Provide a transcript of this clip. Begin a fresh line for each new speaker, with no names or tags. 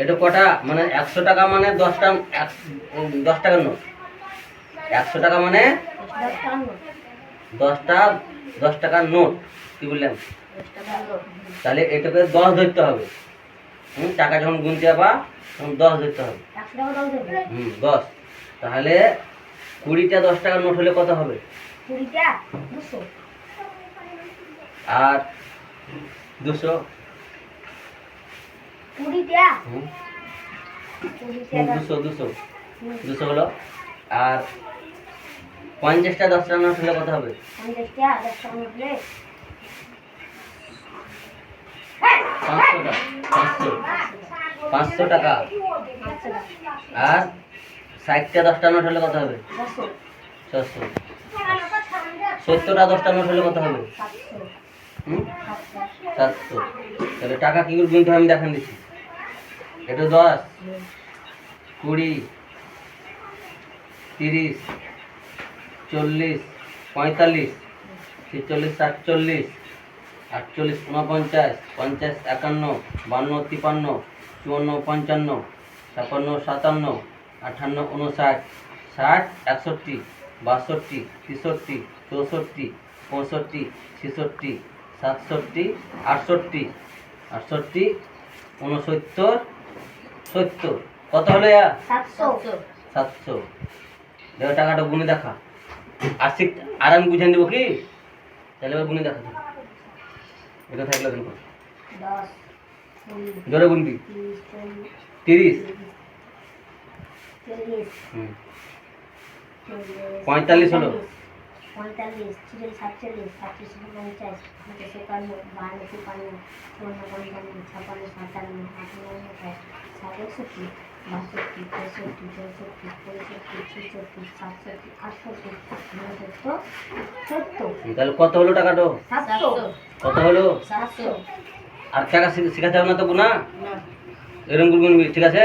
এটা কটা মানে 100 টাকা মানে 10টা 10 টাকার নোট। 100 টাকা মানে 10টা 10 টাকার নোট। কি বললাম? তাহলে এটাকে 10 ধরতে হবে। টাকা যখন গুনতে যাবা তখন 10 ধরতে হবে। 10। তাহলে 20টা 10 টাকার নোট হলে কত হবে?
20টা 200
আর 200
20টা
200 হলো। আর 50টা 10 টাকার নোট হলে কত হবে?
50টা 10 টাকা নোট হলে
500 টাকা। আর 60টা 10 টাকার নোট হলে কত হবে? 600। 70টা 10 টাকার নোট হলে কত হবে? 700। তাহলে টাকা কি করে গুনতে হবে আমি দেখান দিচ্ছি। এটা 10, 20, 30, 40, 45, 46, 47, 48, 49, 50, 51, 52, 53, 54, 55, 56, 57, 58, 59, 60, 61, 62, 63, 64, 65, 66, 67, 68, 68, 69, 70। কত হলো? 700। দেখো টাকাটা গুনে দেখা। আর আমি বুঝে নেবো কি? তাহলে এবার গুনে দেখা। এটা থাকলে দেখো
10
জোরে গুনবি। 30, 45 হলো।
45, 46, 47, 48, 49, 50, 51, 52, 53, 54, 55, 56, 57, 58, 59, 60, 61, 62, 63, 64, 65, 66, 67, 68, 69, 70।
তাহলে কত হলো টাকাটা?
700।
কত হলো?
700।
আর টাকা শিখাতে হবে না তো গুনা? এরকম গুনবি, ঠিক আছে?